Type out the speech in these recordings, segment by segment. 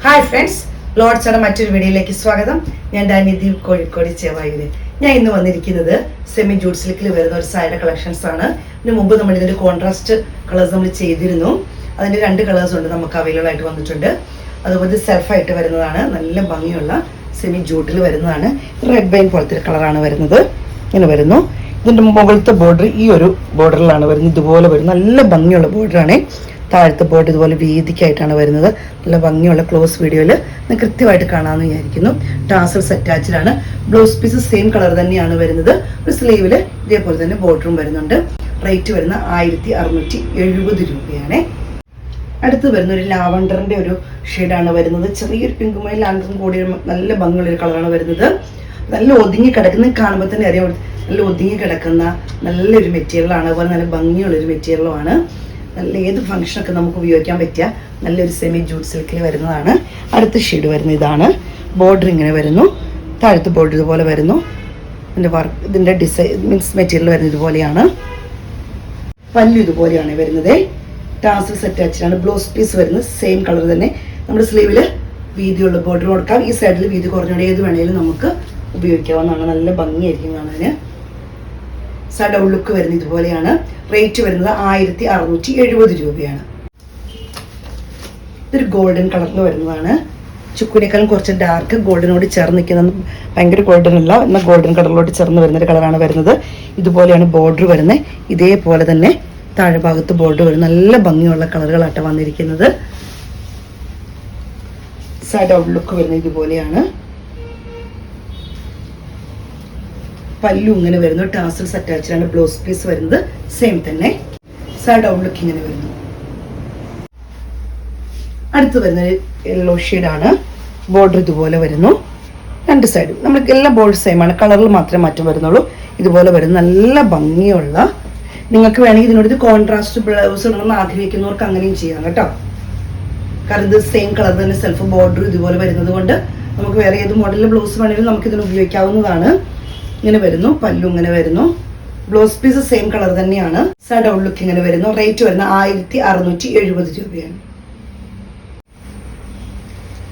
Hi friends, ലോഡ്സയുടെ മറ്റൊരു വീഡിയോയിലേക്ക് സ്വാഗതം. ഞാൻ ഡാനിദി, കോഴിക്കോട് ചേവായൂര്. ഞാൻ ഇന്ന് വന്നിരിക്കുന്നത് സെമി ജൂട്ട് സിൽക്കിൽ വരുന്ന ഒരു സാരിയുടെ കളക്ഷൻസ് ആണ്. ഇതിന് മുമ്പ് നമ്മൾ ഇതിന്റെ കോൺട്രാസ്റ്റ് കളേഴ്സ് നമ്മൾ ചെയ്തിരുന്നു. അതിന്റെ 2 കളേഴ്സ് ഉണ്ട് നമുക്ക് അവൈലബിൾ ആയിട്ട് വന്നിട്ടുണ്ട്. അതുപോലെ സെൽഫായിട്ട് വരുന്നതാണ്, നല്ല ഭംഗിയുള്ള സെമി ജൂട്ടിൽ വരുന്നതാണ്. റെഡ് വൈൻ പോലത്തെ ഒരു കളറാണ് വരുന്നത്. ഇങ്ങനെ വരുന്നു. ഇതിന്റെ മുകളിലത്തെ ബോർഡർ ഈ ഒരു ബോർഡറിലാണ് വരുന്നത്. ഇതുപോലെ വരും, നല്ല ഭംഗിയുള്ള ബോർഡറാണ്. താഴത്തെ ബോർഡർ ഇതുപോലെ വീതിക്കായിട്ടാണ് വരുന്നത്. നല്ല ഭംഗിയുള്ള ക്ലോസ് വീഡിയോയിൽ കൃത്യമായിട്ട് കാണാമെന്ന് വിചാരിക്കുന്നു. ടാസൽസ് അറ്റാച്ച്ഡാണ്. ബ്ലൗസ് പീസ് സെയിം കളർ തന്നെയാണ് വരുന്നത്. ഒരു സ്ലീവിൽ ഇതേപോലെ തന്നെ ബോർഡറും വരുന്നുണ്ട്. റേറ്റ് വരുന്ന 1670 രൂപയാണ്. അടുത്ത് വരുന്ന ഒരു ലാവണ്ടറിന്റെ ഒരു ഷെയ്ഡാണ് വരുന്നത്. ചെറിയൊരു പിങ്കുമായി ലാവണ്ടറും കൂടി നല്ല ഭംഗിയുള്ളൊരു കളറാണ് വരുന്നത്. നല്ല ഒതുങ്ങി കിടക്കുന്ന, കാണുമ്പോൾ തന്നെ അറിയാം, നല്ല ഒതുങ്ങി കിടക്കുന്ന നല്ലൊരു മെറ്റീരിയലാണ്. അതുപോലെ നല്ല ഭംഗിയുള്ളൊരു മെറ്റീരിയലുമാണ്. നല്ല ഏത് ഫംഗ്ഷനൊക്കെ നമുക്ക് ഉപയോഗിക്കാൻ പറ്റിയ നല്ലൊരു സെമി ജൂട്ട് സിൽക്കിൽ വരുന്നതാണ്. അടുത്ത ഷെയ്ഡ് വരുന്നത് ഇതാണ്. ബോർഡർ ഇങ്ങനെ വരുന്നു. താഴത്തെ ബോർഡർ ഇതുപോലെ വരുന്നു. ഇതിൻ്റെ വർക്ക്, ഇതിൻ്റെ ഡിസൈൻ മീൻസ് മെറ്റീരിയൽ വരുന്നത് ഇതുപോലെയാണ്. പല്ലു ഇതുപോലെയാണ് വരുന്നത്. ടാസൽസ് അറ്റാച്ച്ഡാണ്. ബ്ലൗസ് പീസ് വരുന്നത് സെയിം കളർ തന്നെ. നമ്മുടെ സ്ലീവിൽ വീതിയുള്ള ബോർഡർ കൊടുക്കാം. ഈ സൈഡിൽ വീതി കുറഞ്ഞോടെ ഏത് വേണമെങ്കിലും നമുക്ക് ഉപയോഗിക്കാവുന്നതാണ്. നല്ല ഭംഗിയായിരിക്കും കാണാൻ. സൈഡ് ലുക്ക് വരുന്നത് ഇതുപോലെയാണ്. റേറ്റ് വരുന്നത് 1670 രൂപയാണ്. ഇതൊരു ഗോൾഡൻ കളറിൽ വരുന്നതാണ്. ചുക്കുനേക്കാളും കുറച്ച് ഡാർക്ക് ഗോൾഡനോട് ചേർന്ന് നിൽക്കുന്ന, ഭയങ്കര ഗോൾഡൻ അല്ല, എന്നാൽ ഗോൾഡൻ കളറിലോട്ട് ചേർന്ന് വരുന്നൊരു കളറാണ് വരുന്നത്. ഇതുപോലെയാണ് ബോർഡർ വരുന്നത്. ഇതേപോലെ തന്നെ താഴെ ഭാഗത്ത് ബോർഡർ വരും. നല്ല ഭംഗിയുള്ള കളറുകളായിട്ട് വന്നിരിക്കുന്നത്. സൈഡ് ഔട്ട് ലുക്ക് വരുന്നത് ഇതുപോലെയാണ്. പല്ലു ഇങ്ങനെ വരുന്നു. ടാസൽസ് അറ്റാച്ച്ഡാണ്. ബ്ലൗസ് പീസ് വരുന്നത് സെയിം തന്നെ. സൈഡ് ഔട്ട് ലുക്ക് ഇങ്ങനെ വരുന്നു. അടുത്ത് വരുന്ന യെല്ലോ ഷെയ്ഡാണ്. ബോർഡർ ഇതുപോലെ വരുന്നു. 2 സൈഡും നമുക്ക് എല്ലാ ബോർഡർ സെയിം ആണ്. കളറിൽ മാത്രമേ മാറ്റം വരുന്നുള്ളൂ. ഇതുപോലെ വരുന്ന നല്ല ഭംഗിയുള്ള, നിങ്ങൾക്ക് വേണമെങ്കിൽ ഇതിനോട് കോൺട്രാസ്റ്റ് ബ്ലൗസ് ഇടണമെന്ന് ആഗ്രഹിക്കുന്നവർക്ക് അങ്ങനെയും ചെയ്യാം കേട്ടോ. കാരണം ഇത് സെയിം കളർ തന്നെ, സെൽഫ് ബോർഡർ ഇതുപോലെ വരുന്നത് കൊണ്ട് നമുക്ക് വേറെ ഏത് മോഡലിലെ ബ്ലൗസ് വേണമെങ്കിലും നമുക്ക് ഇതിന് ഉപയോഗിക്കാവുന്നതാണ്. ഇങ്ങനെ വരുന്നു. പല്ലു ഇങ്ങനെ വരുന്നു. ബ്ലൗസ് പീസ് സെയിം കളർ തന്നെയാണ്. സൈഡ് ഔട്ട് ലുക്ക് ഇങ്ങനെ വരുന്നു. റേറ്റ് വരുന്ന 1670 രൂപയാണ്.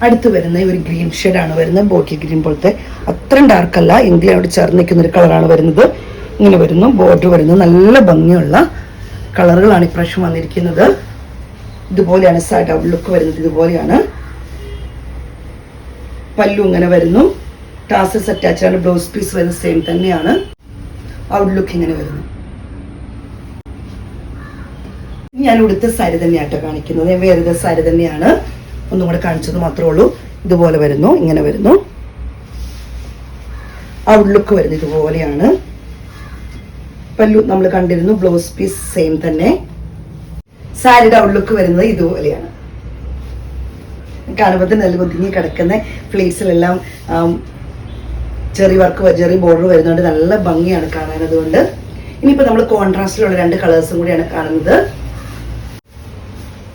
അടുത്ത് വരുന്ന ഒരു ഗ്രീൻ ഷെയ്ഡാണ് വരുന്നത്. ബോട്ടിൽ ഗ്രീൻ പോലത്തെ, അത്രയും ഡാർക്ക് അല്ല, എങ്കിലും അവിടെ ചേർന്ന് നിൽക്കുന്ന ഒരു കളറാണ് വരുന്നത്. ഇങ്ങനെ വരുന്നു. ബോർഡർ വരുന്നു. നല്ല ഭംഗിയുള്ള കളറുകളാണ് ഇപ്രാവശ്യം വന്നിരിക്കുന്നത്. ഇതുപോലെയാണ് സൈഡ് ഔട്ട് ലുക്ക് വരുന്നത്. ഇതുപോലെയാണ്. പല്ലു ഇങ്ങനെ വരുന്നു. ടാസൽസ് അറ്റാച്ച്ഡാണ്. ബ്ലൗസ് പീസ് വരുന്നത് സെയിം തന്നെയാണ്. ഔട്ട് ലുക്ക് ഇങ്ങനെ വരുന്നു. ഞാൻ ഉടുത്ത സാരി തന്നെയാട്ടോ കാണിക്കുന്നത്. വേറെ സാരി തന്നെയാണ്, ഒന്നും കൂടെ കാണിച്ചത് മാത്രമേ ഉള്ളൂ. ഇതുപോലെ വരുന്നു. ഇങ്ങനെ വരുന്നു. ഔട്ട് ലുക്ക് വരുന്നത് ഇതുപോലെയാണ്. പല്ലു നമ്മൾ കണ്ടിരുന്നു. ബ്ലൗസ് പീസ് സെയിം തന്നെ. സാരിയുടെ ഔട്ട് ലുക്ക് വരുന്നത് ഇതുപോലെയാണ്. കാണുമ്പോൾ തന്നെ നല്ല ഒതുങ്ങി കിടക്കുന്ന ഫ്ലീറ്റ്സിലെല്ലാം ചെറിയ വർക്ക്, ചെറിയ ബോർഡർ വരുന്നതുകൊണ്ട് നല്ല ഭംഗിയാണ് കാണാൻ. അതുകൊണ്ട് ഇനിയിപ്പോൾ നമ്മൾ കോൺട്രാസ്റ്റിലുള്ള 2 കളേഴ്സും കൂടിയാണ് കാണുന്നത്.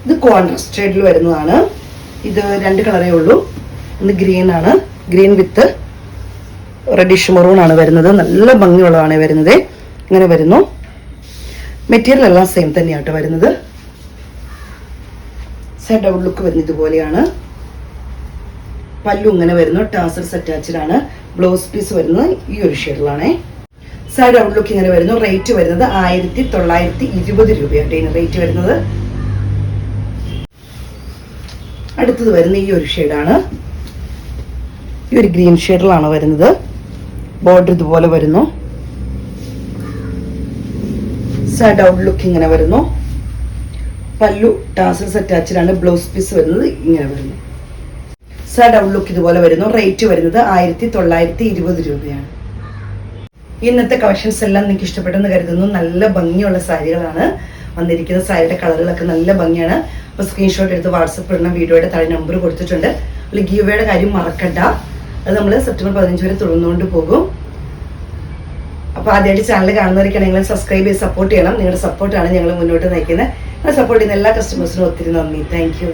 ഇത് കോൺട്രാസ്റ്റ് ഷെയ്ഡിൽ വരുന്നതാണ്. ഇത് 2 കളറേ ഉള്ളൂ. ഒന്ന് ഗ്രീൻ ആണ്. ഗ്രീൻ വിത്ത് റെഡിഷ് മെറൂൺ ആണ് വരുന്നത്. നല്ല ഭംഗിയുള്ളതാണ് വരുന്നത്. ഇങ്ങനെ വരുന്നു. മെറ്റീരിയൽ എല്ലാം സെയിം തന്നെയാട്ടോ വരുന്നത്. സൈഡ് ഔട്ട് ലുക്ക് വരുന്നത് ഇതുപോലെയാണ്. പല്ലു ഇങ്ങനെ വരുന്നു. ടാസൽസ് അറ്റാച്ച്ഡാണ്. ബ്ലൗസ് പീസ് വരുന്നത് ഈ ഒരു ഷെയ്ഡിലാണ്. സൈഡ് ഔട്ട് ലുക്ക് ഇങ്ങനെ വരുന്നു. റേറ്റ് വരുന്നത് 1920 രൂപയാണ് ഇതിന് റേറ്റ് വരുന്നത്. അടുത്തത് വരുന്ന ഈ ഒരു ഷെയ്ഡാണ്. ഈ ഒരു ഗ്രീൻ ഷെയ്ഡിലാണ് വരുന്നത്. ബോർഡർ ഇതുപോലെ വരുന്നു. സൈഡ് ഔട്ട് ലുക്ക് ഇങ്ങനെ വരുന്നു. പല്ലു ടാസൽസ് അറ്റാച്ച്ഡാണ്. ബ്ലൗസ് പീസ് വരുന്നത് ഇങ്ങനെ വരുന്നു. സൈഡ് ഔട്ട് ലുക്ക് ഇതുപോലെ വരുന്നു. റേറ്റ് വരുന്നത് 1920 രൂപയാണ്. ഇന്നത്തെ കളക്ഷൻസ് എല്ലാം നിങ്ങൾക്ക് ഇഷ്ടപ്പെട്ടെന്ന് കരുതുന്നു. നല്ല ഭംഗിയുള്ള സാരികളാണ് വന്നിരിക്കുന്നത്. സാരിയുടെ കളറുകളൊക്കെ നല്ല ഭംഗിയാണ്. അപ്പോൾ സ്ക്രീൻഷോട്ട് എടുത്ത് വാട്സപ്പ് ഇടുന്ന വീഡിയോയുടെ താഴെ നമ്പർ കൊടുത്തിട്ടുണ്ട്. അതിൽ ഗീവയുടെ കാര്യം മറക്കണ്ട. അത് നമ്മൾ സെപ്റ്റംബർ 15 വരെ തുടർന്നുകൊണ്ട് പോകും. അപ്പോൾ ആദ്യമായിട്ട് ചാനൽ കാണുന്നവർക്കാണ് നിങ്ങൾ സബ്സ്ക്രൈബ് ചെയ്ത് സപ്പോർട്ട് ചെയ്യണം. നിങ്ങളുടെ സപ്പോർട്ടാണ് ഞങ്ങൾ മുന്നോട്ട് നയിക്കുന്നത്. സപ്പോർട്ട് ചെയ്യുന്ന എല്ലാ കസ്റ്റമേഴ്സിനും ഒത്തിരി നന്ദി. Thank you.